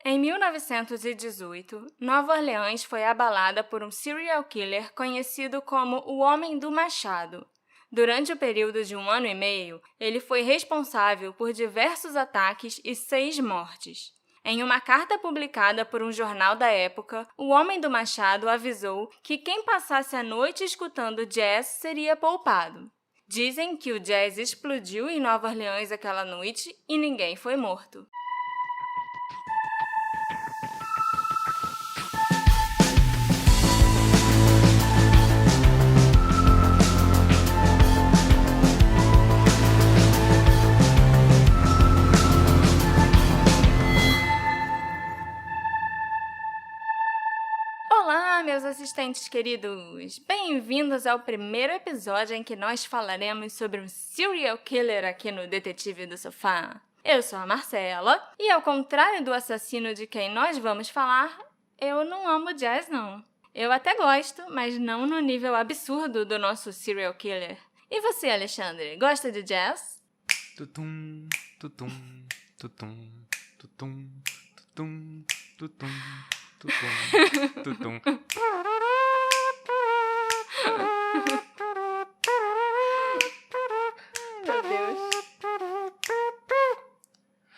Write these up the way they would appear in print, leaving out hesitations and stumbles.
Em 1918, Nova Orleans foi abalada por um serial killer conhecido como o Homem do Machado. Durante o período de 1 ano e meio, ele foi responsável por diversos ataques e 6 mortes. Em uma carta publicada por um jornal da época, o Homem do Machado avisou que quem passasse a noite escutando jazz seria poupado. Dizem que o jazz explodiu em Nova Orleans aquela noite e ninguém foi morto. Olá, meus assistentes queridos! Bem-vindos ao primeiro episódio em que nós falaremos sobre um serial killer aqui no Detetive do Sofá. Eu sou a Marcela, e ao contrário do assassino de quem nós vamos falar, eu não amo jazz, não. Eu até gosto, mas não no nível absurdo do nosso serial killer. E você, Alexandre, gosta de jazz? Tutum, tutum, tutum, tutum, tutum, tutum, tutum, tutum. Meu Deus.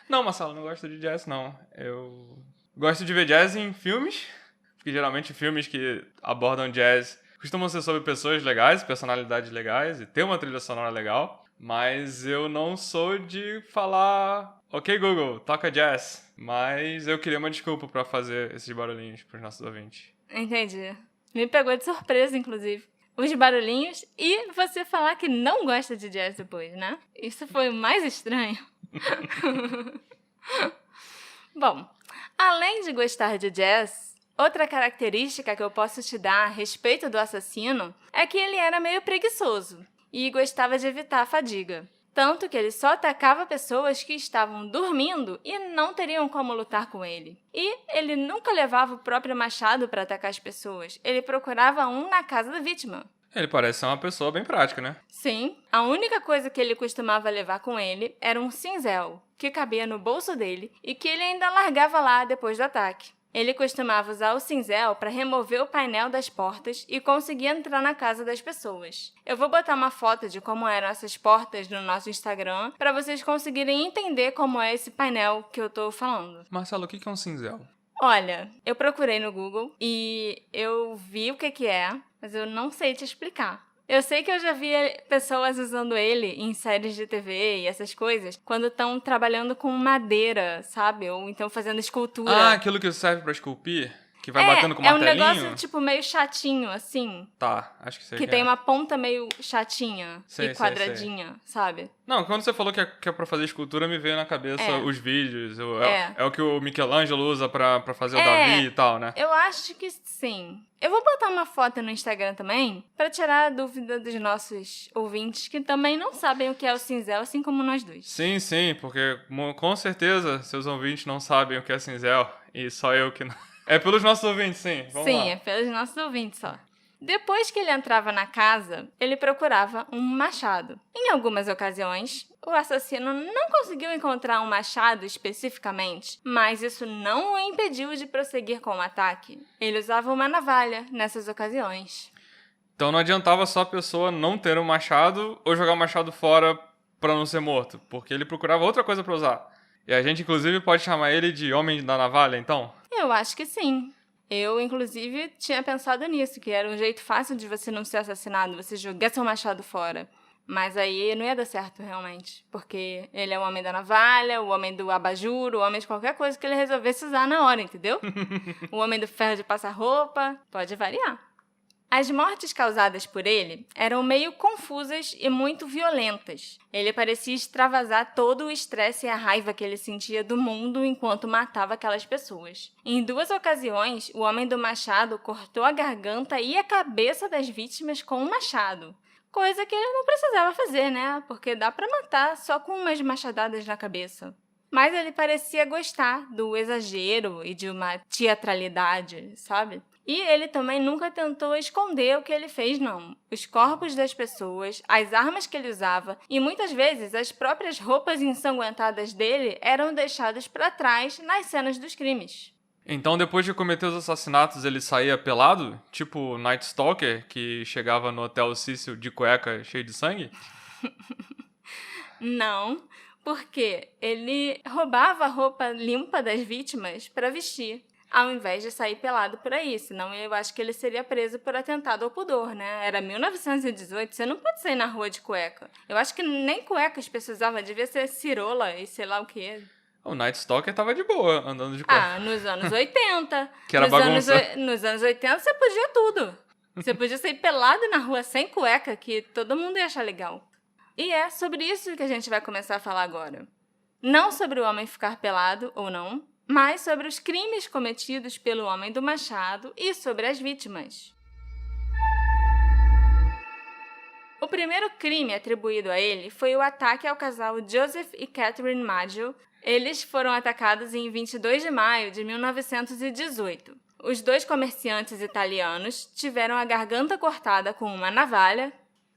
Não, Marcelo, não gosto de jazz, não. Eu gosto de ver jazz em filmes, porque geralmente filmes que abordam jazz costumam ser sobre pessoas legais, personalidades legais e ter uma trilha sonora legal, mas eu não sou de falar, ok, Google, toca jazz. Mas eu queria uma desculpa pra fazer esses barulhinhos pros nossos ouvintes. Entendi. Me pegou de surpresa, inclusive. Os barulhinhos e você falar que não gosta de jazz depois, né? Isso foi o mais estranho. Bom, além de gostar de jazz, outra característica que eu posso te dar a respeito do assassino é que ele era meio preguiçoso e gostava de evitar a fadiga. Tanto que ele só atacava pessoas que estavam dormindo e não teriam como lutar com ele. E ele nunca levava o próprio machado para atacar as pessoas. Ele procurava um na casa da vítima. Ele parece ser uma pessoa bem prática, né? Sim, a única coisa que ele costumava levar com ele era um cinzel, que cabia no bolso dele e que ele ainda largava lá depois do ataque. Ele costumava usar o cinzel para remover o painel das portas e conseguir entrar na casa das pessoas. Eu vou botar uma foto de como eram essas portas no nosso Instagram para vocês conseguirem entender como é esse painel que eu tô falando. Marcelo, o que é um cinzel? Olha, eu procurei no Google e eu vi o que é, mas eu não sei te explicar. Eu sei que eu já vi pessoas usando ele em séries de TV e essas coisas quando estão trabalhando com madeira, sabe? Ou então fazendo escultura. Ah, aquilo que serve pra esculpir? Que vai batendo com o É um martelinho? negócio tipo meio chatinho, assim. Tá, acho que sei Que que tem é. uma ponta meio chatinha Sei, e quadradinha, sabe? Não, quando você falou que é pra fazer escultura, me veio na cabeça É. os vídeos. É. É o que o Michelangelo usa pra fazer o Davi e tal, né? Eu acho que sim. Eu vou botar uma foto no Instagram também pra tirar a dúvida dos nossos ouvintes que também não sabem o que é o cinzel, assim como nós dois. Sim, porque com certeza seus ouvintes não sabem o que é cinzel e só eu que não. É pelos nossos ouvintes, sim. Vamos lá. Sim, é pelos nossos ouvintes só. Depois que ele entrava na casa, ele procurava um machado. Em algumas ocasiões, o assassino não conseguiu encontrar um machado especificamente, mas isso não o impediu de prosseguir com o ataque. Ele usava uma navalha nessas ocasiões. Então não adiantava só a pessoa não ter um machado ou jogar o machado fora pra não ser morto, porque ele procurava outra coisa pra usar. E a gente, inclusive, pode chamar ele de Homem da Navalha, então? Eu acho que sim. Eu, inclusive, tinha pensado nisso, que era um jeito fácil de você não ser assassinado, você jogar seu machado fora. Mas aí não ia dar certo, realmente. Porque ele é o homem da navalha, o homem do abajur, o homem de qualquer coisa que ele resolvesse usar na hora, entendeu? O homem do ferro de passar roupa, pode variar. As mortes causadas por ele eram meio confusas e muito violentas. Ele parecia extravasar todo o estresse e a raiva que ele sentia do mundo enquanto matava aquelas pessoas. Em 2 ocasiões, o homem do machado cortou a garganta e a cabeça das vítimas com um machado. Coisa que ele não precisava fazer, né? Porque dá pra matar só com umas machadadas na cabeça. Mas ele parecia gostar do exagero e de uma teatralidade, sabe? E ele também nunca tentou esconder o que ele fez, não. Os corpos das pessoas, as armas que ele usava e muitas vezes as próprias roupas ensanguentadas dele eram deixadas para trás nas cenas dos crimes. Então, depois de cometer os assassinatos, ele saía pelado? Tipo Night Stalker, que chegava no Hotel Cecil de cueca cheio de sangue? Não, porque ele roubava a roupa limpa das vítimas para vestir, ao invés de sair pelado por aí. Senão eu acho que ele seria preso por atentado ao pudor, né? Era 1918, você não pode sair na rua de cueca. Eu acho que nem cueca as pessoas usavam, devia ser cirola e sei lá o quê. O Night Stalker tava de boa, andando de cueca. Nos anos 80. Que era bagunça. Nos anos 80 você podia tudo. Você podia sair pelado na rua sem cueca, que todo mundo ia achar legal. E é sobre isso que a gente vai começar a falar agora. Não sobre o homem ficar pelado ou não, mas sobre os crimes cometidos pelo homem do machado e sobre as vítimas. O primeiro crime atribuído a ele foi o ataque ao casal Joseph e Catherine Maggio. Eles foram atacados em 22 de maio de 1918. Os dois comerciantes italianos tiveram a garganta cortada com uma navalha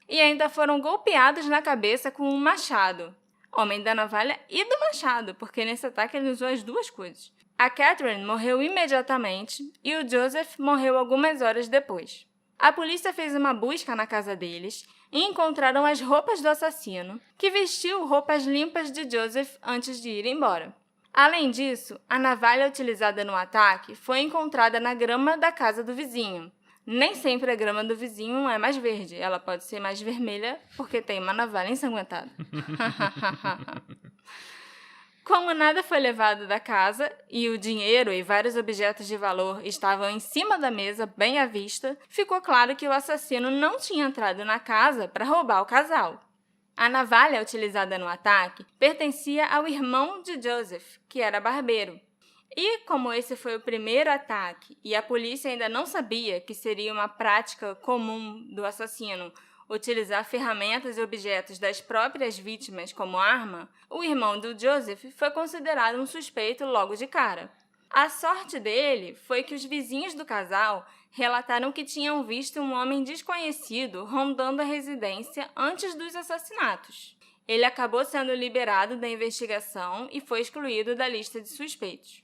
e ainda foram golpeados na cabeça com um machado. Homem da navalha e do machado, porque nesse ataque ele usou as duas coisas. A Catherine morreu imediatamente e o Joseph morreu algumas horas depois. A polícia fez uma busca na casa deles e encontraram as roupas do assassino, que vestiu roupas limpas de Joseph antes de ir embora. Além disso, a navalha utilizada no ataque foi encontrada na grama da casa do vizinho. Nem sempre a grama do vizinho é mais verde, ela pode ser mais vermelha porque tem uma navalha ensanguentada. Como nada foi levado da casa e o dinheiro e vários objetos de valor estavam em cima da mesa, bem à vista, ficou claro que o assassino não tinha entrado na casa para roubar o casal. A navalha utilizada no ataque pertencia ao irmão de Joseph, que era barbeiro. E como esse foi o primeiro ataque e a polícia ainda não sabia que seria uma prática comum do assassino utilizar ferramentas e objetos das próprias vítimas como arma, o irmão do Joseph foi considerado um suspeito logo de cara. A sorte dele foi que os vizinhos do casal relataram que tinham visto um homem desconhecido rondando a residência antes dos assassinatos. Ele acabou sendo liberado da investigação e foi excluído da lista de suspeitos.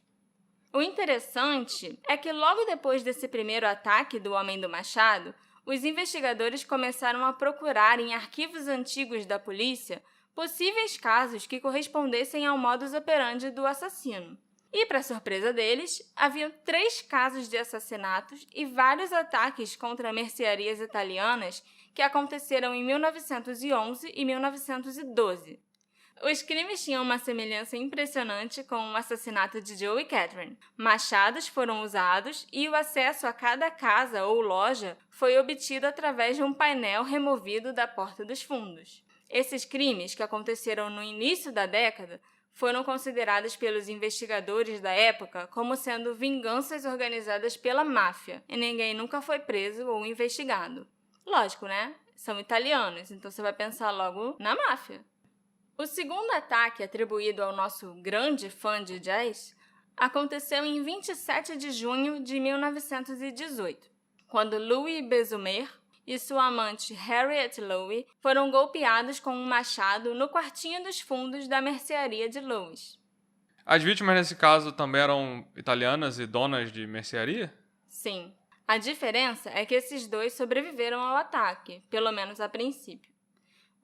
O interessante é que logo depois desse primeiro ataque do Homem do Machado, os investigadores começaram a procurar em arquivos antigos da polícia possíveis casos que correspondessem ao modus operandi do assassino. E, para surpresa deles, haviam 3 casos de assassinatos e vários ataques contra mercearias italianas que aconteceram em 1911 e 1912. Os crimes tinham uma semelhança impressionante com o assassinato de Joe e Catherine. Machados foram usados e o acesso a cada casa ou loja foi obtido através de um painel removido da porta dos fundos. Esses crimes, que aconteceram no início da década, foram considerados pelos investigadores da época como sendo vinganças organizadas pela máfia, e ninguém nunca foi preso ou investigado. Lógico, né? São italianos, então você vai pensar logo na máfia. O segundo ataque atribuído ao nosso grande fã de jazz aconteceu em 27 de junho de 1918, quando Louis Bezumer e sua amante Harriet Lowe foram golpeados com um machado no quartinho dos fundos da mercearia de Louis. As vítimas nesse caso também eram italianas e donas de mercearia? Sim. A diferença é que esses dois sobreviveram ao ataque, pelo menos a princípio.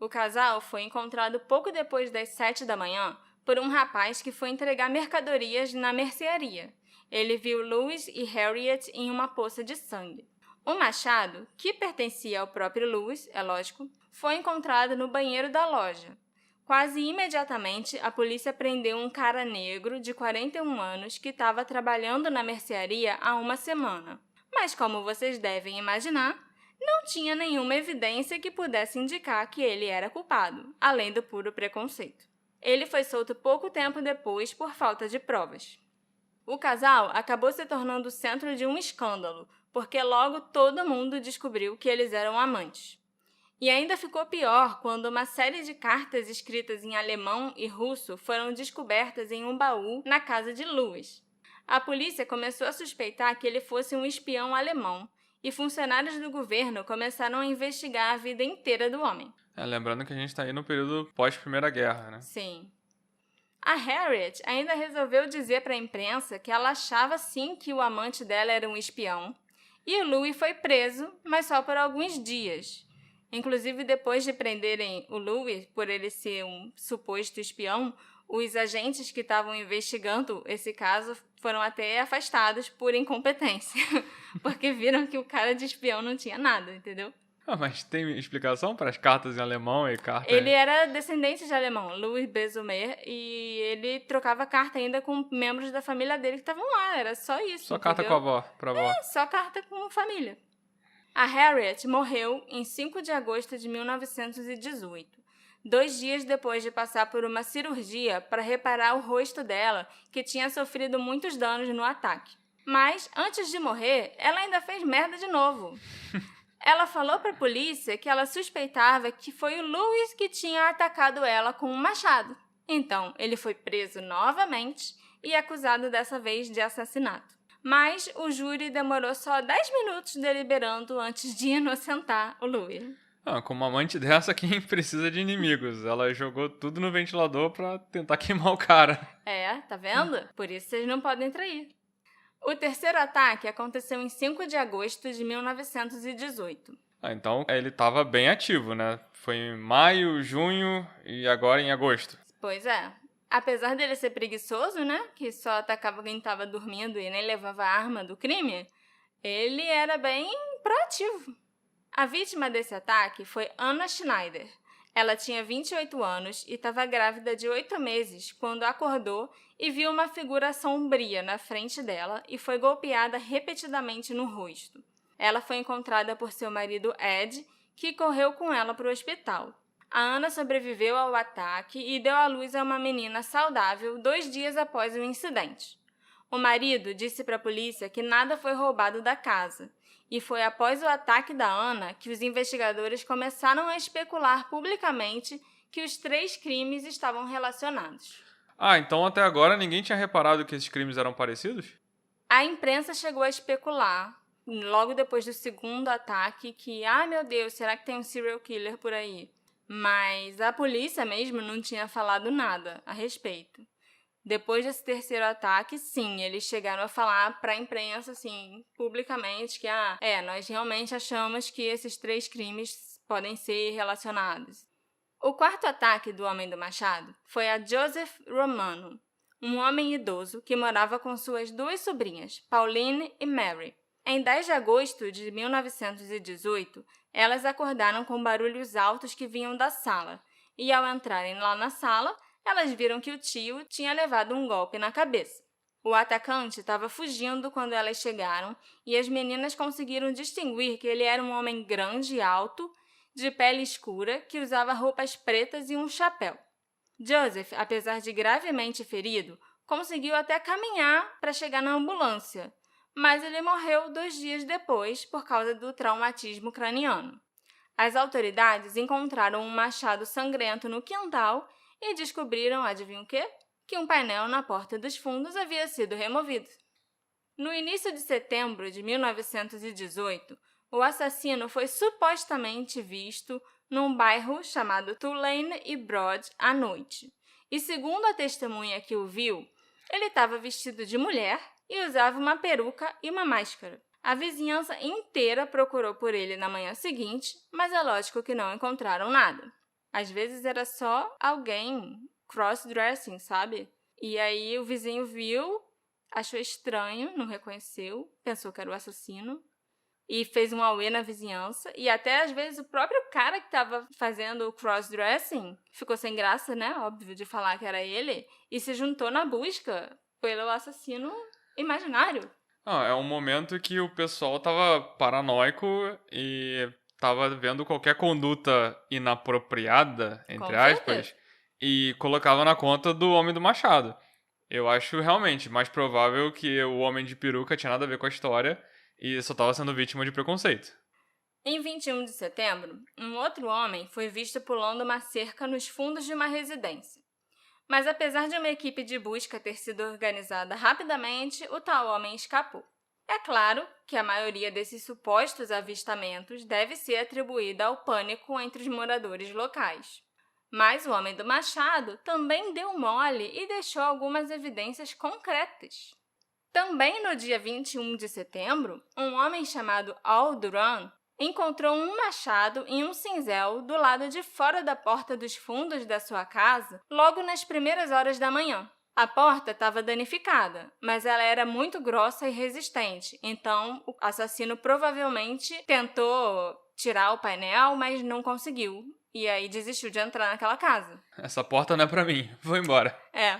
O casal foi encontrado pouco depois das 7 da manhã por um rapaz que foi entregar mercadorias na mercearia. Ele viu Louis e Harriet em uma poça de sangue. O machado, que pertencia ao próprio Louis, é lógico, foi encontrado no banheiro da loja. Quase imediatamente, a polícia prendeu um cara negro de 41 anos que estava trabalhando na mercearia há uma semana. Mas, como vocês devem imaginar, não tinha nenhuma evidência que pudesse indicar que ele era culpado, além do puro preconceito. Ele foi solto pouco tempo depois por falta de provas. O casal acabou se tornando o centro de um escândalo, porque logo todo mundo descobriu que eles eram amantes. E ainda ficou pior quando uma série de cartas escritas em alemão e russo foram descobertas em um baú na casa de Louis. A polícia começou a suspeitar que ele fosse um espião alemão e funcionários do governo começaram a investigar a vida inteira do homem. Lembrando que a gente tá aí no período pós-Primeira Guerra, né? Sim. A Harriet ainda resolveu dizer para a imprensa que ela achava sim que o amante dela era um espião, e o Louis foi preso, mas só por alguns dias. Inclusive, depois de prenderem o Louis por ele ser um suposto espião, os agentes que estavam investigando esse caso foram até afastados por incompetência, porque viram que o cara de espião não tinha nada, entendeu? Mas tem explicação para as cartas em alemão e cartas... Ele era descendente de alemão, Louis Besumer, e ele trocava carta ainda com membros da família dele que estavam lá, era só isso. Só carta com a avó, pra avó. Só carta com família. A Harriet morreu em 5 de agosto de 1918, 2 dias depois de passar por uma cirurgia para reparar o rosto dela, que tinha sofrido muitos danos no ataque. Mas, antes de morrer, ela ainda fez merda de novo. Ela falou para a polícia que ela suspeitava que foi o Louis que tinha atacado ela com um machado. Então, ele foi preso novamente e acusado dessa vez de assassinato. Mas o júri demorou só 10 minutos deliberando antes de inocentar o Louis. Com uma amante dessa, quem precisa de inimigos? Ela jogou tudo no ventilador pra tentar queimar o cara. Tá vendo? Por isso vocês não podem trair. O terceiro ataque aconteceu em 5 de agosto de 1918. Então ele estava bem ativo, né? Foi em maio, junho e agora em agosto. Pois é. Apesar dele ser preguiçoso, né? Que só atacava quem estava dormindo e nem levava a arma do crime, ele era bem proativo. A vítima desse ataque foi Anna Schneider. Ela tinha 28 anos e estava grávida de 8 meses quando acordou e viu uma figura sombria na frente dela e foi golpeada repetidamente no rosto. Ela foi encontrada por seu marido Ed, que correu com ela para o hospital. A Anna sobreviveu ao ataque e deu à luz a uma menina saudável 2 dias após o incidente. O marido disse para a polícia que nada foi roubado da casa. E foi após o ataque da Anna que os investigadores começaram a especular publicamente que os 3 crimes estavam relacionados. Então até agora ninguém tinha reparado que esses crimes eram parecidos? A imprensa chegou a especular, logo depois do segundo ataque, que, meu Deus, será que tem um serial killer por aí? Mas a polícia mesmo não tinha falado nada a respeito. Depois desse terceiro ataque, sim, eles chegaram a falar para a imprensa, assim, publicamente, que, nós realmente achamos que esses 3 crimes podem ser relacionados. O quarto ataque do Homem do Machado foi a Joseph Romano, um homem idoso que morava com suas 2 sobrinhas, Pauline e Mary. Em 10 de agosto de 1918, elas acordaram com barulhos altos que vinham da sala, e ao entrarem lá na sala, elas viram que o tio tinha levado um golpe na cabeça. O atacante estava fugindo quando elas chegaram e as meninas conseguiram distinguir que ele era um homem grande e alto, de pele escura, que usava roupas pretas e um chapéu. Joseph, apesar de gravemente ferido, conseguiu até caminhar para chegar na ambulância, mas ele morreu 2 dias depois por causa do traumatismo craniano. As autoridades encontraram um machado sangrento no quintal e descobriram, adivinha o quê? Que um painel na porta dos fundos havia sido removido. No início de setembro de 1918, o assassino foi supostamente visto num bairro chamado Tulane e Broad à noite. E segundo a testemunha que o viu, ele estava vestido de mulher e usava uma peruca e uma máscara. A vizinhança inteira procurou por ele na manhã seguinte, mas é lógico que não encontraram nada. Às vezes era só alguém cross-dressing, sabe? E aí o vizinho viu, achou estranho, não reconheceu, pensou que era o assassino e fez um auê na vizinhança. E até às vezes o próprio cara que estava fazendo o cross-dressing ficou sem graça, né? Óbvio, de falar que era ele e se juntou na busca pelo assassino imaginário. É um momento que o pessoal tava paranoico e tava vendo qualquer conduta inapropriada, entre aspas, e colocava na conta do Homem do Machado. Eu acho realmente mais provável que o Homem de Peruca tinha nada a ver com a história e só estava sendo vítima de preconceito. Em 21 de setembro, um outro homem foi visto pulando uma cerca nos fundos de uma residência. Mas apesar de uma equipe de busca ter sido organizada rapidamente, o tal homem escapou. É claro que a maioria desses supostos avistamentos deve ser atribuída ao pânico entre os moradores locais. Mas o homem do machado também deu mole e deixou algumas evidências concretas. Também no dia 21 de setembro, um homem chamado Al Duran encontrou um machado em um cinzel do lado de fora da porta dos fundos da sua casa logo nas primeiras horas da manhã. A porta estava danificada, mas ela era muito grossa e resistente, então o assassino provavelmente tentou tirar o painel, mas não conseguiu. E aí desistiu de entrar naquela casa. Essa porta não é pra mim, vou embora.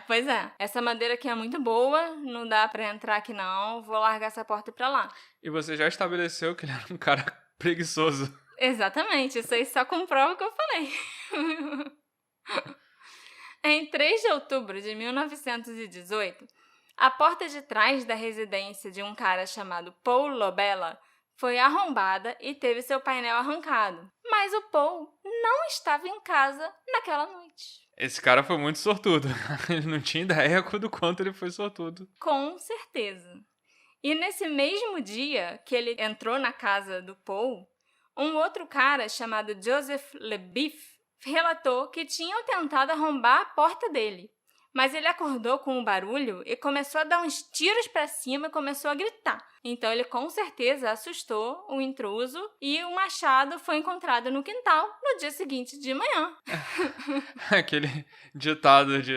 Pois é. Essa madeira aqui é muito boa, não dá pra entrar aqui não, vou largar essa porta e ir pra lá. E você já estabeleceu que ele era um cara preguiçoso. Exatamente, isso aí só comprova o que eu falei. Em 3 de outubro de 1918, a porta de trás da residência de um cara chamado Paul Lobella foi arrombada e teve seu painel arrancado. Mas o Paul não estava em casa naquela noite. Esse cara foi muito sortudo. Ele não tinha ideia do quanto ele foi sortudo. Com certeza. E nesse mesmo dia que ele entrou na casa do Paul, um outro cara chamado Joseph LeBeef relatou que tinham tentado arrombar a porta dele. Mas ele acordou com o barulho e começou a dar uns tiros para cima e começou a gritar. Então ele com certeza assustou o intruso e o machado foi encontrado no quintal no dia seguinte de manhã. Aquele ditado de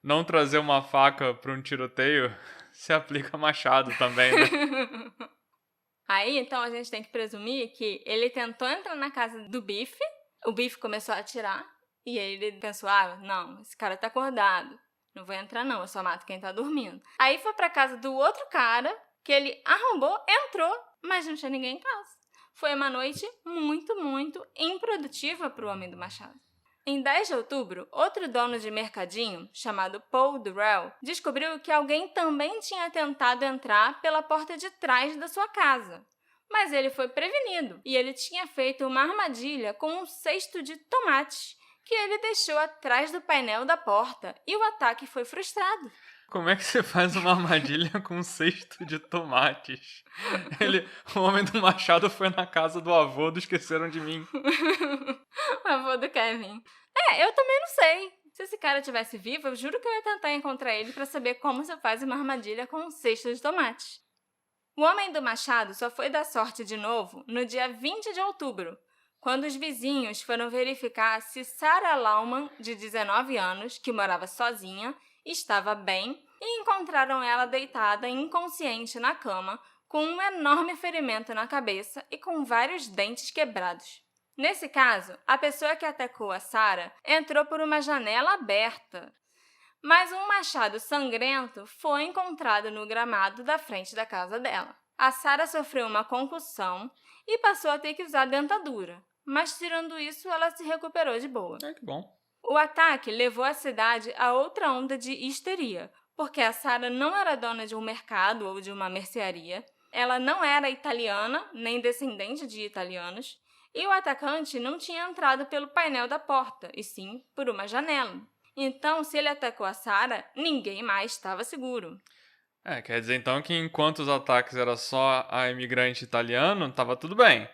não trazer uma faca para um tiroteio se aplica a machado também, né? Aí, então, a gente tem que presumir que ele tentou entrar na casa do Bife, o Bife começou a atirar, e aí ele pensou, não, esse cara tá acordado, não vou entrar não, eu só mato quem tá dormindo. Aí foi pra casa do outro cara, que ele arrombou, entrou, mas não tinha ninguém em casa. Foi uma noite muito, muito improdutiva pro homem do machado. Em 10 de outubro, outro dono de mercadinho, chamado Paul Durrell, descobriu que alguém também tinha tentado entrar pela porta de trás da sua casa. Mas ele foi prevenido e ele tinha feito uma armadilha com um cesto de tomates que ele deixou atrás do painel da porta e o ataque foi frustrado. Como é que você faz uma armadilha com um cesto de tomates? O homem do machado foi na casa do avô do Esqueceram de Mim. O avô do Kevin. Eu também não sei. Se esse cara estivesse vivo, eu juro que eu ia tentar encontrar ele para saber como se faz uma armadilha com um cesto de tomates. O homem do machado só foi dar sorte de novo no dia 20 de outubro, quando os vizinhos foram verificar se Sarah Lauman, de 19 anos, que morava sozinha, estava bem e encontraram ela deitada inconsciente na cama, com um enorme ferimento na cabeça e com vários dentes quebrados. Nesse caso, a pessoa que atacou a Sarah entrou por uma janela aberta, mas um machado sangrento foi encontrado no gramado da frente da casa dela. A Sarah sofreu uma concussão e passou a ter que usar dentadura, mas tirando isso, ela se recuperou de boa. Que bom. O ataque levou a cidade a outra onda de histeria, porque a Sarah não era dona de um mercado ou de uma mercearia, ela não era italiana, nem descendente de italianos, e o atacante não tinha entrado pelo painel da porta, e sim por uma janela. Então, se ele atacou a Sarah, ninguém mais estava seguro. Quer dizer então que enquanto os ataques eram só a imigrante italiano, tava tudo bem.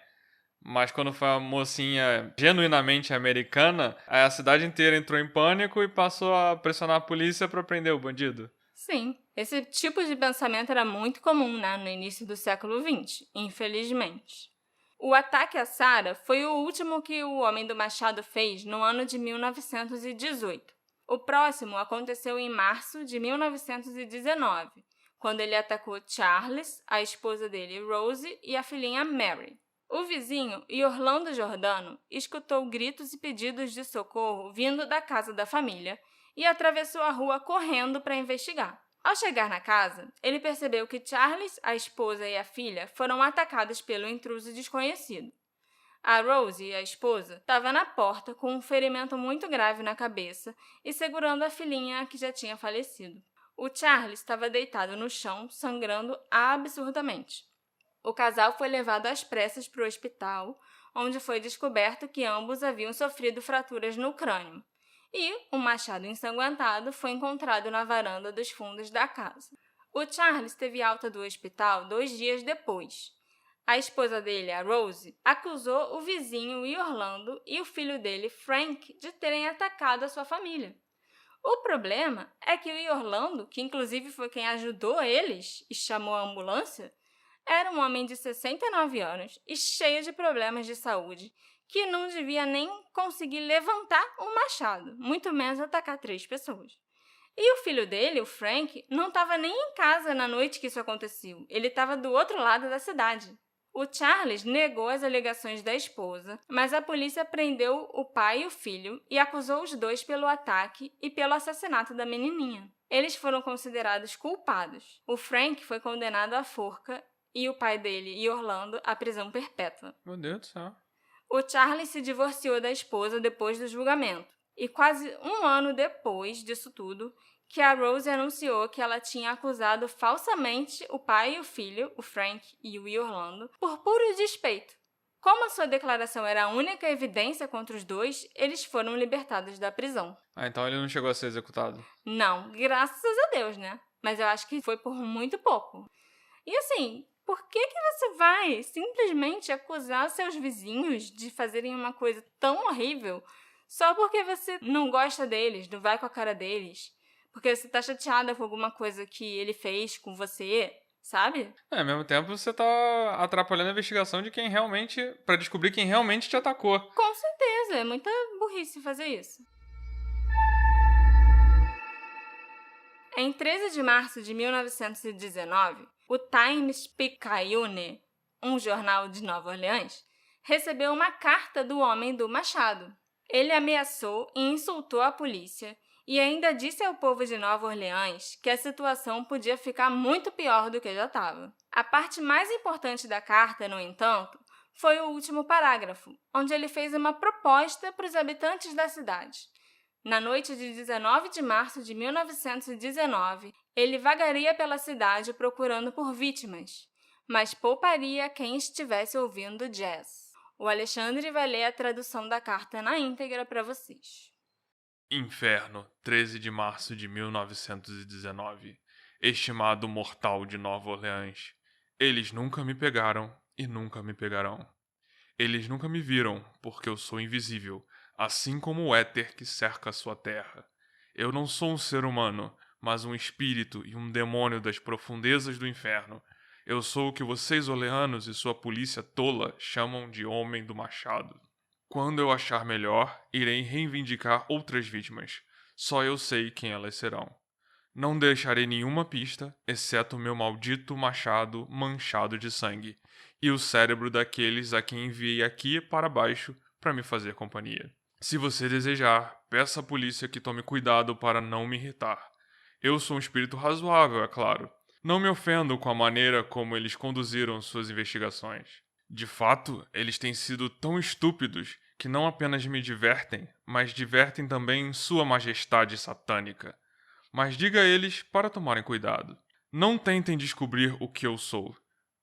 Mas quando foi a mocinha genuinamente americana, aí a cidade inteira entrou em pânico e passou a pressionar a polícia para prender o bandido. Sim, esse tipo de pensamento era muito comum, no início do século XX, infelizmente. O ataque a Sarah foi o último que o homem do machado fez no ano de 1918. O próximo aconteceu em março de 1919, quando ele atacou Charles, a esposa dele Rose e a filhinha Mary. O vizinho, Orlando Giordano, escutou gritos e pedidos de socorro vindo da casa da família e atravessou a rua correndo para investigar. Ao chegar na casa, ele percebeu que Charles, a esposa e a filha foram atacados pelo intruso desconhecido. A Rose, a esposa, estava na porta com um ferimento muito grave na cabeça e segurando a filhinha que já tinha falecido. O Charles estava deitado no chão, sangrando absurdamente. O casal foi levado às pressas para o hospital, onde foi descoberto que ambos haviam sofrido fraturas no crânio. e o machado ensanguentado foi encontrado na varanda dos fundos da casa. O Charles teve alta do hospital 2 dias depois. A esposa dele, a Rose, acusou o vizinho Orlando e o filho dele, Frank, de terem atacado a sua família. O problema é que o Orlando, que inclusive foi quem ajudou eles e chamou a ambulância, era um homem de 69 anos e cheio de problemas de saúde, que não devia nem conseguir levantar um machado, muito menos atacar 3 pessoas. E o filho dele, o Frank, não estava nem em casa na noite que isso aconteceu. Ele estava do outro lado da cidade. O Charles negou as alegações da esposa, mas a polícia prendeu o pai e o filho e acusou os dois pelo ataque e pelo assassinato da menininha. Eles foram considerados culpados. O Frank foi condenado à forca e o pai dele, Orlando, à prisão perpétua. Meu Deus do céu. O Charles se divorciou da esposa depois do julgamento. E quase um ano depois disso tudo, que a Rose anunciou que ela tinha acusado falsamente o pai e o filho, o Frank e o Orlando, por puro despeito. Como a sua declaração era a única evidência contra os dois, eles foram libertados da prisão. Então ele não chegou a ser executado? Não, graças a Deus, né? Mas eu acho que foi por muito pouco. E assim, por que você vai simplesmente acusar seus vizinhos de fazerem uma coisa tão horrível só porque você não gosta deles, não vai com a cara deles? Porque você tá chateada com alguma coisa que ele fez com você, sabe? Ao mesmo tempo você tá atrapalhando a investigação de quem realmente... pra descobrir quem realmente te atacou. Com certeza, é muita burrice fazer isso. Em 13 de março de 1919, o Times-Picayune, um jornal de Nova Orleans, recebeu uma carta do homem do machado. Ele ameaçou e insultou a polícia e ainda disse ao povo de Nova Orleans que a situação podia ficar muito pior do que já estava. A parte mais importante da carta, no entanto, foi o último parágrafo, onde ele fez uma proposta para os habitantes da cidade. Na noite de 19 de março de 1919, ele vagaria pela cidade procurando por vítimas, mas pouparia quem estivesse ouvindo jazz. O Alexandre vai ler a tradução da carta na íntegra para vocês. Inferno, 13 de março de 1919. Estimado mortal de Nova Orleans, eles nunca me pegaram e nunca me pegarão. Eles nunca me viram, porque eu sou invisível, assim como o éter que cerca a sua terra. Eu não sou um ser humano, mas um espírito e um demônio das profundezas do inferno. Eu sou o que vocês orleanos e sua polícia tola chamam de Homem do Machado. Quando eu achar melhor, irei reivindicar outras vítimas. Só eu sei quem elas serão. Não deixarei nenhuma pista, exceto o meu maldito machado manchado de sangue, e o cérebro daqueles a quem enviei aqui para baixo para me fazer companhia. Se você desejar, peça à polícia que tome cuidado para não me irritar. Eu sou um espírito razoável, é claro. Não me ofendo com a maneira como eles conduziram suas investigações. De fato, eles têm sido tão estúpidos que não apenas me divertem, mas divertem também Sua Majestade Satânica. Mas diga a eles para tomarem cuidado. Não tentem descobrir o que eu sou,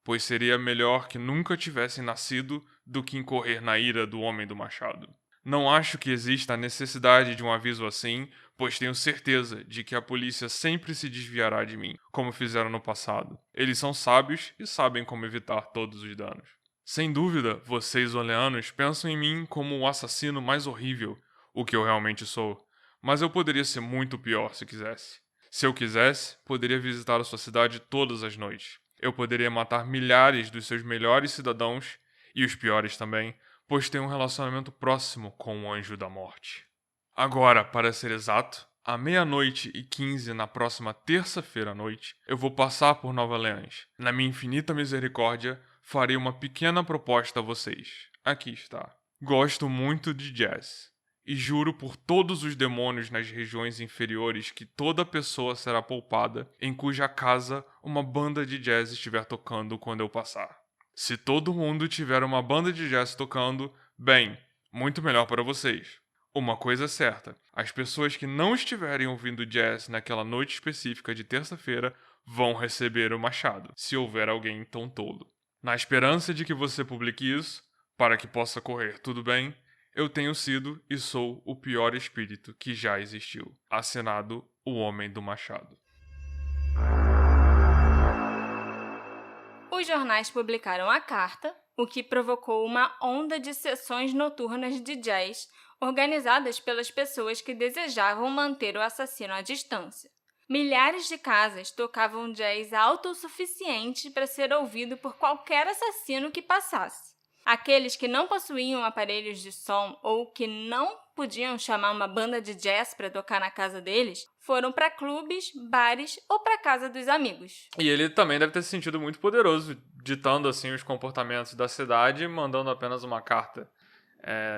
pois seria melhor que nunca tivessem nascido do que incorrer na ira do Homem do Machado. Não acho que exista a necessidade de um aviso assim, pois tenho certeza de que a polícia sempre se desviará de mim, como fizeram no passado. Eles são sábios e sabem como evitar todos os danos. Sem dúvida, vocês orleanos pensam em mim como o assassino mais horrível, o que eu realmente sou. Mas eu poderia ser muito pior se quisesse. Se eu quisesse, poderia visitar a sua cidade todas as noites. Eu poderia matar milhares dos seus melhores cidadãos, e os piores também, pois tenho um relacionamento próximo com o Anjo da Morte. Agora, para ser exato, à 00:15 na próxima terça-feira à noite, eu vou passar por Nova Orleans. Na minha infinita misericórdia, farei uma pequena proposta a vocês. Aqui está. Gosto muito de jazz. E juro por todos os demônios nas regiões inferiores que toda pessoa será poupada em cuja casa uma banda de jazz estiver tocando quando eu passar. Se todo mundo tiver uma banda de jazz tocando, bem, muito melhor para vocês. Uma coisa é certa, as pessoas que não estiverem ouvindo jazz naquela noite específica de terça-feira vão receber o machado, se houver alguém tão tolo. Na esperança de que você publique isso, para que possa correr tudo bem, Eu tenho sido e sou o pior espírito que já existiu. Assinado o Homem do Machado. Os jornais publicaram a carta, o que provocou uma onda de sessões noturnas de jazz organizadas pelas pessoas que desejavam manter o assassino à distância. Milhares de casas tocavam jazz alto o suficiente para ser ouvido por qualquer assassino que passasse. Aqueles que não possuíam aparelhos de som ou que não podiam chamar uma banda de jazz para tocar na casa deles, foram para clubes, bares ou para casa dos amigos. E ele também deve ter se sentido muito poderoso, ditando assim os comportamentos da cidade e mandando apenas uma carta.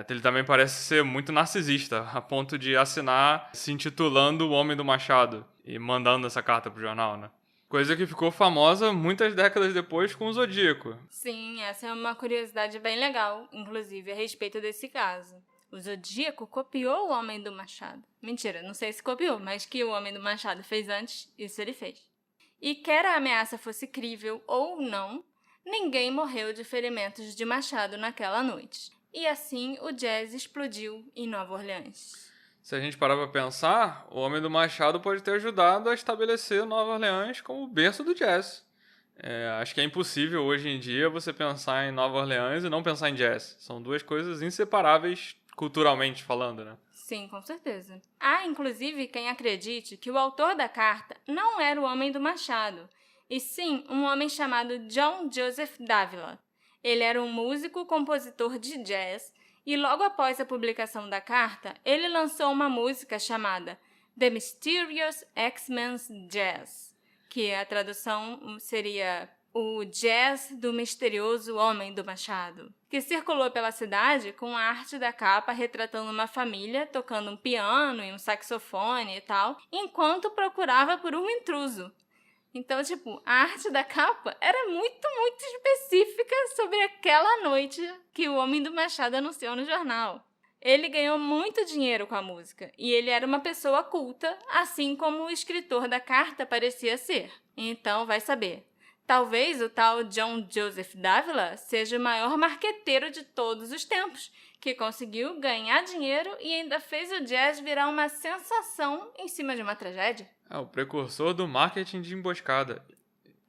Ele também parece ser muito narcisista, a ponto de assinar se intitulando o Homem do Machado e mandando essa carta pro jornal, né? Coisa que ficou famosa muitas décadas depois com o Zodíaco. Sim, essa é uma curiosidade bem legal, inclusive a respeito desse caso. O Zodíaco copiou o Homem do Machado. Mentira, não sei se copiou, mas que o Homem do Machado fez antes, isso ele fez. E quer a ameaça fosse crível ou não, ninguém morreu de ferimentos de machado naquela noite. E assim o jazz explodiu em Nova Orleans. Se a gente parar pra pensar, o Homem do Machado pode ter ajudado a estabelecer Nova Orleans como o berço do jazz. Acho que é impossível hoje em dia você pensar em Nova Orleans e não pensar em jazz. São duas coisas inseparáveis culturalmente falando, né? Sim, com certeza. Há, inclusive, quem acredite que o autor da carta não era o Homem do Machado, e sim um homem chamado John Joseph Davila. Ele era um músico, compositor de jazz, e logo após a publicação da carta, ele lançou uma música chamada The Mysterious X-Men's Jazz, que a tradução seria o jazz do misterioso Homem do Machado, que circulou pela cidade com a arte da capa retratando uma família tocando um piano e um saxofone e tal, enquanto procurava por um intruso. Então, a arte da capa era muito específica sobre aquela noite que o Homem do Machado anunciou no jornal. Ele ganhou muito dinheiro com a música, e ele era uma pessoa culta, assim como o escritor da carta parecia ser. Então, vai saber. Talvez o tal John Joseph Davila seja o maior marqueteiro de todos os tempos, que conseguiu ganhar dinheiro e ainda fez o jazz virar uma sensação em cima de uma tragédia. O precursor do marketing de emboscada.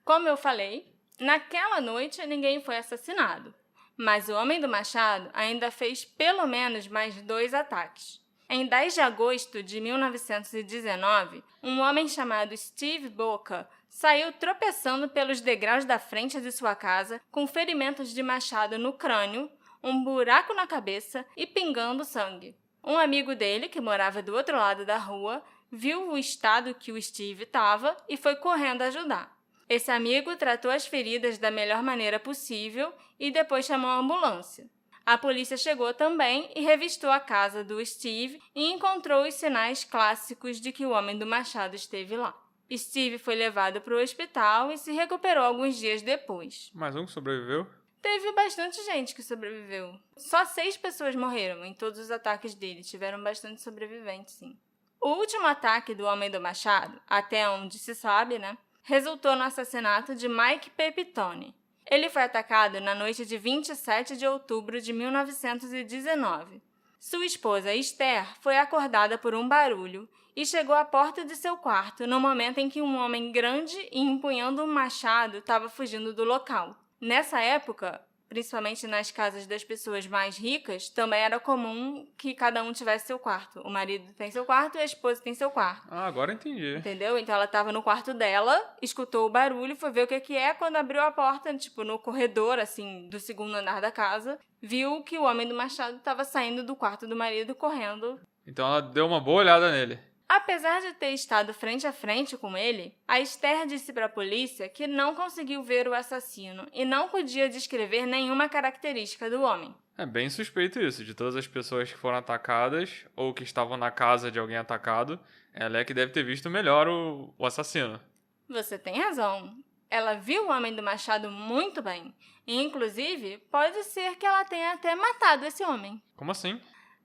Como eu falei, naquela noite ninguém foi assassinado, mas o Homem do Machado ainda fez pelo menos mais 2 ataques. Em 10 de agosto de 1919, um homem chamado Steve Boca saiu tropeçando pelos degraus da frente de sua casa com ferimentos de machado no crânio, um buraco na cabeça e pingando sangue. Um amigo dele, que morava do outro lado da rua, viu o estado que o Steve estava e foi correndo ajudar. Esse amigo tratou as feridas da melhor maneira possível e depois chamou a ambulância. A polícia chegou também e revistou a casa do Steve e encontrou os sinais clássicos de que o Homem do Machado esteve lá. Steve foi levado para o hospital e se recuperou alguns dias depois. Mais um que sobreviveu? Teve bastante gente que sobreviveu. Só 6 pessoas morreram em todos os ataques dele. Tiveram bastante sobreviventes, sim. O último ataque do Homem do Machado, até onde se sabe, resultou no assassinato de Mike Pepitone. Ele foi atacado na noite de 27 de outubro de 1919. Sua esposa, Esther, foi acordada por um barulho e chegou à porta de seu quarto no momento em que um homem grande e empunhando um machado estava fugindo do local. Nessa época, principalmente nas casas das pessoas mais ricas, também era comum que cada um tivesse seu quarto. O marido tem seu quarto e a esposa tem seu quarto. Agora entendi. Entendeu? Então ela estava no quarto dela, escutou o barulho, foi ver o que é. Quando abriu a porta, no corredor, assim, do segundo andar da casa, viu que o Homem do Machado estava saindo do quarto do marido correndo. Então ela deu uma boa olhada nele. Apesar de ter estado frente a frente com ele, a Esther disse para a polícia que não conseguiu ver o assassino e não podia descrever nenhuma característica do homem. É bem suspeito isso, de todas as pessoas que foram atacadas ou que estavam na casa de alguém atacado, ela é que deve ter visto melhor o assassino. Você tem razão. Ela viu o Homem do Machado muito bem. E, inclusive, pode ser que ela tenha até matado esse homem. Como assim?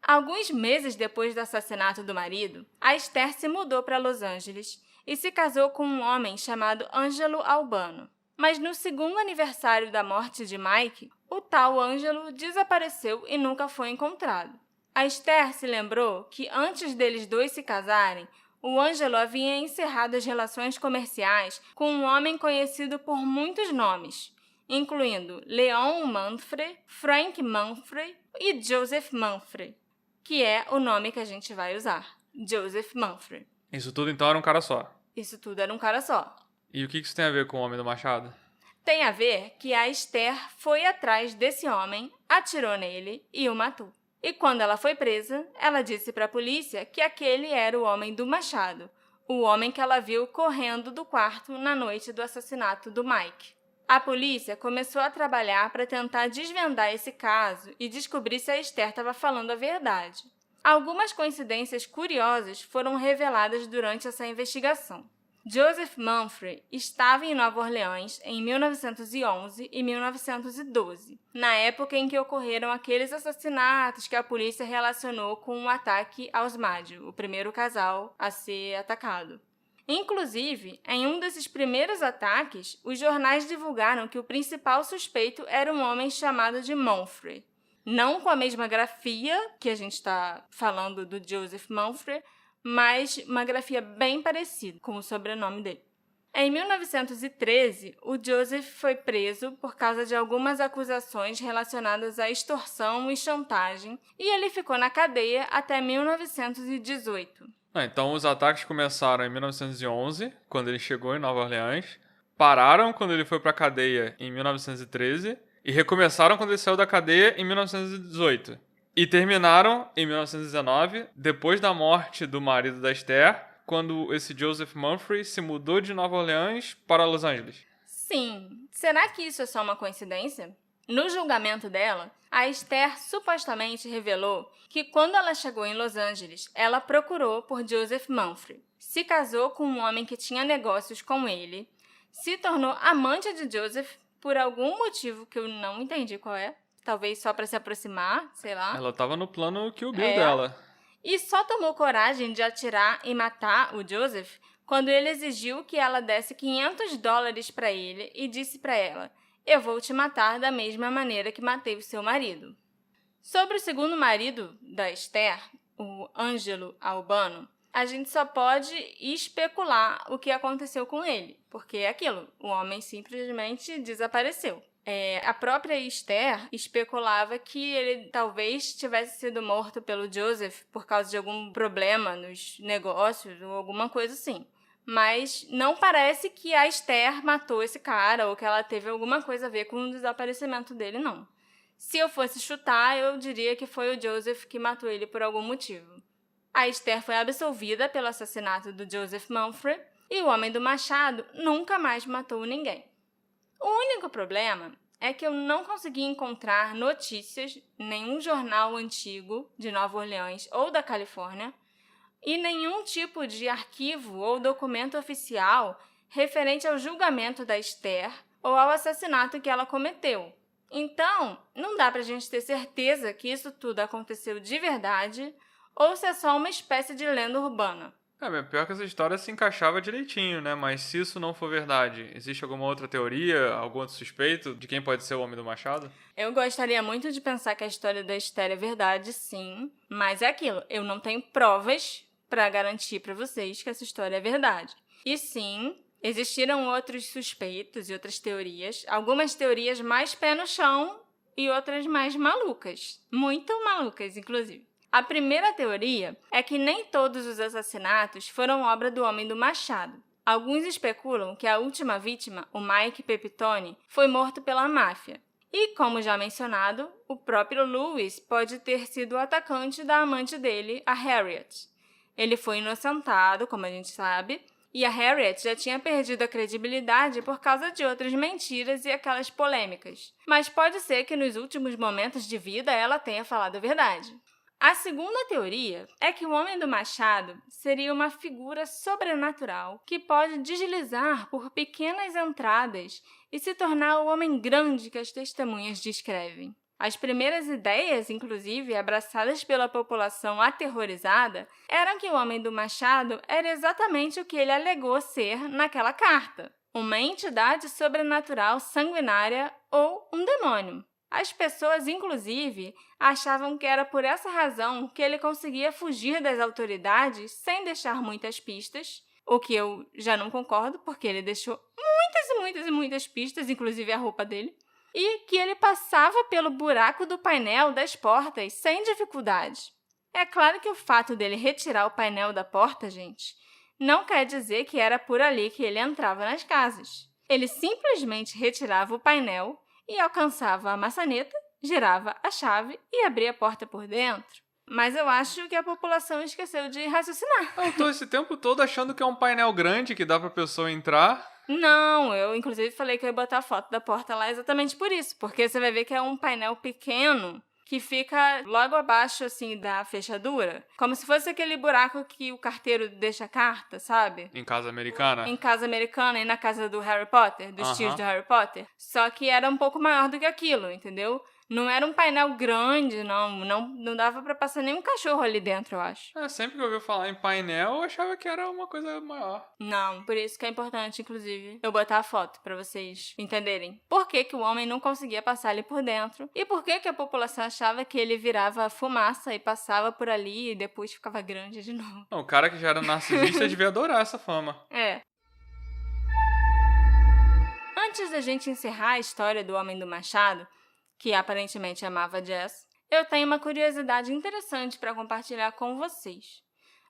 Alguns meses depois do assassinato do marido, a Esther se mudou para Los Angeles e se casou com um homem chamado Ângelo Albano. Mas no segundo aniversário da morte de Mike, o tal Ângelo desapareceu e nunca foi encontrado. A Esther se lembrou que antes deles dois se casarem, o Ângelo havia encerrado as relações comerciais com um homem conhecido por muitos nomes, incluindo Leon Manfred, Frank Manfred e Joseph Manfred, que é o nome que a gente vai usar, Joseph Manfred. Isso tudo então era um cara só. Isso tudo era um cara só. E o que isso tem a ver com o Homem do Machado? Tem a ver que a Esther foi atrás desse homem, atirou nele e o matou. E quando ela foi presa, ela disse para a polícia que aquele era o homem do machado, o homem que ela viu correndo do quarto na noite do assassinato do Mike. A polícia começou a trabalhar para tentar desvendar esse caso e descobrir se a Esther estava falando a verdade. Algumas coincidências curiosas foram reveladas durante essa investigação. Joseph Manfred estava em Nova Orleans em 1911 e 1912, na época em que ocorreram aqueles assassinatos que a polícia relacionou com o ataque aos Maggio, o primeiro casal a ser atacado. Inclusive, em um desses primeiros ataques, os jornais divulgaram que o principal suspeito era um homem chamado de Manfred. Não com a mesma grafia que a gente está falando do Joseph Manfred, mas uma grafia bem parecida com o sobrenome dele. Em 1913, o Joseph foi preso por causa de algumas acusações relacionadas à extorsão e chantagem, e ele ficou na cadeia até 1918. Então os ataques começaram em 1911, quando ele chegou em Nova Orleans, pararam quando ele foi para a cadeia em 1913 e recomeçaram quando ele saiu da cadeia em 1918. E terminaram em 1919, depois da morte do marido da Esther, quando esse Joseph Manfred se mudou de Nova Orleans para Los Angeles. Sim. Será que isso é só uma coincidência? No julgamento dela, a Esther supostamente revelou que quando ela chegou em Los Angeles, ela procurou por Joseph Manfred, se casou com um homem que tinha negócios com ele, se tornou amante de Joseph por algum motivo que eu não entendi qual é, talvez só para se aproximar, sei lá. Ela estava no plano Kill Bill dela. E só tomou coragem de atirar e matar o Joseph quando ele exigiu que ela desse $500 para ele e disse para ela: "Eu vou te matar da mesma maneira que matei o seu marido." Sobre o segundo marido da Esther, o Ângelo Albano, a gente só pode especular o que aconteceu com ele, porque é aquilo, o homem simplesmente desapareceu. A própria Esther especulava que ele talvez tivesse sido morto pelo Joseph por causa de algum problema nos negócios ou alguma coisa assim. Mas não parece que a Esther matou esse cara ou que ela teve alguma coisa a ver com o desaparecimento dele, não. Se eu fosse chutar, eu diria que foi o Joseph que matou ele por algum motivo. A Esther foi absolvida pelo assassinato do Joseph Manfred e o homem do machado nunca mais matou ninguém. O único problema é que eu não consegui encontrar notícias em nenhum jornal antigo de Nova Orleans ou da Califórnia e nenhum tipo de arquivo ou documento oficial referente ao julgamento da Esther ou ao assassinato que ela cometeu. Então, não dá pra gente ter certeza que isso tudo aconteceu de verdade ou se é só uma espécie de lenda urbana. Pior que essa história se encaixava direitinho, né? Mas se isso não for verdade, existe alguma outra teoria, algum outro suspeito de quem pode ser o Homem do Machado? Eu gostaria muito de pensar que a história da Esther é verdade, sim. Mas é aquilo, eu não tenho provas para garantir para vocês que essa história é verdade. E sim, existiram outros suspeitos e outras teorias. Algumas teorias mais pé no chão e outras mais malucas. Muito malucas, inclusive. A primeira teoria é que nem todos os assassinatos foram obra do Homem do Machado. Alguns especulam que a última vítima, o Mike Pepitone, foi morto pela máfia. E, como já mencionado, o próprio Lewis pode ter sido o atacante da amante dele, a Harriet. Ele foi inocentado, como a gente sabe, e a Harriet já tinha perdido a credibilidade por causa de outras mentiras e aquelas polêmicas. Mas pode ser que nos últimos momentos de vida ela tenha falado a verdade. A segunda teoria é que o Homem do Machado seria uma figura sobrenatural que pode deslizar por pequenas entradas e se tornar o homem grande que as testemunhas descrevem. As primeiras ideias, inclusive, abraçadas pela população aterrorizada, eram que o Homem do Machado era exatamente o que ele alegou ser naquela carta, uma entidade sobrenatural sanguinária ou um demônio. As pessoas, inclusive, achavam que era por essa razão que ele conseguia fugir das autoridades sem deixar muitas pistas, o que eu já não concordo, porque ele deixou muitas e muitas e muitas pistas, inclusive a roupa dele, e que ele passava pelo buraco do painel das portas sem dificuldade. É claro que o fato dele retirar o painel da porta, gente, não quer dizer que era por ali que ele entrava nas casas. Ele simplesmente retirava o painel e alcançava a maçaneta, girava a chave e abria a porta por dentro. Mas eu acho que a população esqueceu de raciocinar. Eu tô esse tempo todo achando que é um painel grande que dá pra pessoa entrar. Não, eu inclusive falei que eu ia botar a foto da porta lá exatamente por isso, porque você vai ver que é um painel pequeno que fica logo abaixo, assim, da fechadura. Como se fosse aquele buraco que o carteiro deixa a carta, sabe? Em casa americana? Em casa americana e na casa do Harry Potter, dos tios do Harry Potter. Só que era um pouco maior do que aquilo, entendeu? Não era um painel grande, não dava pra passar nenhum cachorro ali dentro, eu acho. Sempre que eu ouvi falar em painel, eu achava que era uma coisa maior. Não, por isso que é importante, inclusive, eu botar a foto pra vocês entenderem por que que o homem não conseguia passar ali por dentro e por que que a população achava que ele virava fumaça e passava por ali e depois ficava grande de novo. O cara que já era narcisista devia adorar essa fama. É. Antes da gente encerrar a história do Homem do Machado, que aparentemente amava jazz, eu tenho uma curiosidade interessante para compartilhar com vocês.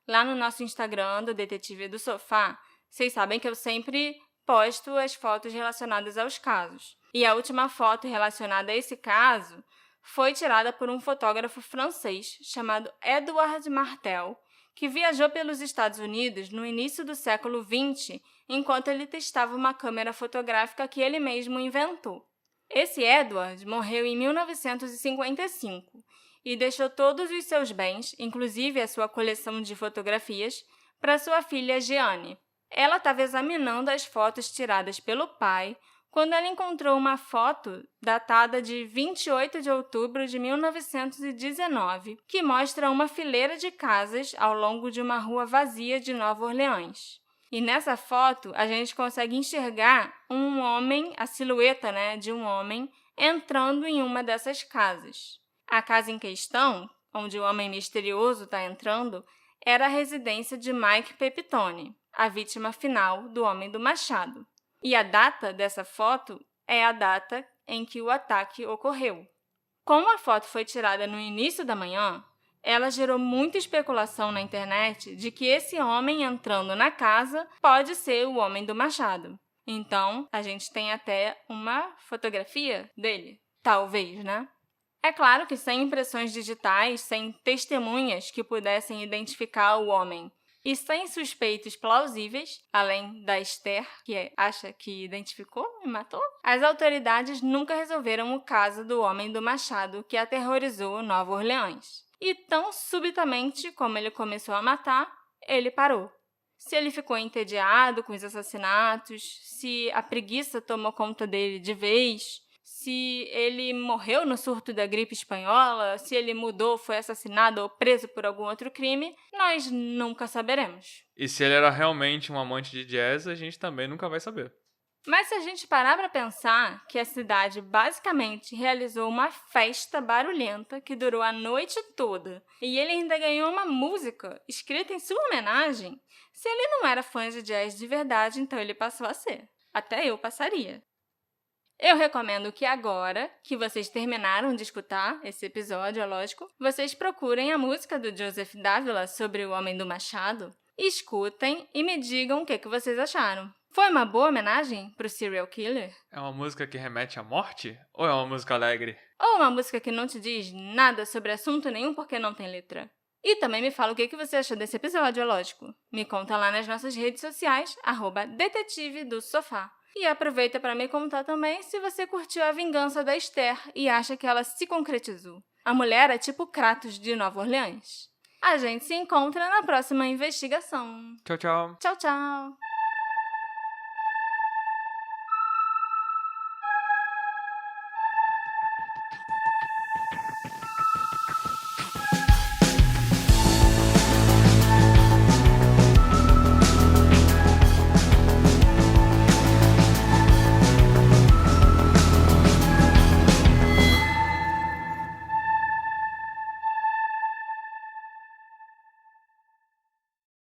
Lá no nosso Instagram, do Detetive do Sofá, vocês sabem que eu sempre posto as fotos relacionadas aos casos. E a última foto relacionada a esse caso foi tirada por um fotógrafo francês chamado Edouard Martel, que viajou pelos Estados Unidos no início do século XX, enquanto ele testava uma câmera fotográfica que ele mesmo inventou. Esse Edward morreu em 1955 e deixou todos os seus bens, inclusive a sua coleção de fotografias, para sua filha Jeanne. Ela estava examinando as fotos tiradas pelo pai quando ela encontrou uma foto datada de 28 de outubro de 1919, que mostra uma fileira de casas ao longo de uma rua vazia de Nova Orleans. E nessa foto, a gente consegue enxergar um homem, a silhueta, de um homem, entrando em uma dessas casas. A casa em questão, onde o homem misterioso está entrando, era a residência de Mike Pepitone, a vítima final do Homem do Machado. E a data dessa foto é a data em que o ataque ocorreu. Como a foto foi tirada no início da manhã, ela gerou muita especulação na internet de que esse homem entrando na casa pode ser o Homem do Machado. Então, a gente tem até uma fotografia dele. Talvez, né? É claro que sem impressões digitais, sem testemunhas que pudessem identificar o homem e sem suspeitos plausíveis, além da Esther, que acha que identificou e matou, as autoridades nunca resolveram o caso do Homem do Machado que aterrorizou Nova Orleans. E tão subitamente como ele começou a matar, ele parou. Se ele ficou entediado com os assassinatos, se a preguiça tomou conta dele de vez, se ele morreu no surto da gripe espanhola, se ele mudou, foi assassinado ou preso por algum outro crime, nós nunca saberemos. E se ele era realmente um amante de jazz, a gente também nunca vai saber. Mas se a gente parar para pensar que a cidade basicamente realizou uma festa barulhenta que durou a noite toda e ele ainda ganhou uma música escrita em sua homenagem, se ele não era fã de jazz de verdade, então ele passou a ser. Até eu passaria. Eu recomendo que agora, que vocês terminaram de escutar esse episódio, é lógico, vocês procurem a música do Joseph Dávila sobre o Homem do Machado, escutem e me digam o que vocês acharam. Foi uma boa homenagem pro serial killer? É uma música que remete à morte? Ou é uma música alegre? Ou uma música que não te diz nada sobre assunto nenhum porque não tem letra? E também me fala o que você achou desse episódio, é lógico. Me conta lá nas nossas redes sociais, @detetive do sofá. E aproveita para me contar também se você curtiu a vingança da Esther e acha que ela se concretizou. A mulher é tipo Kratos de Nova Orleans. A gente se encontra na próxima investigação. Tchau, tchau. Tchau, tchau.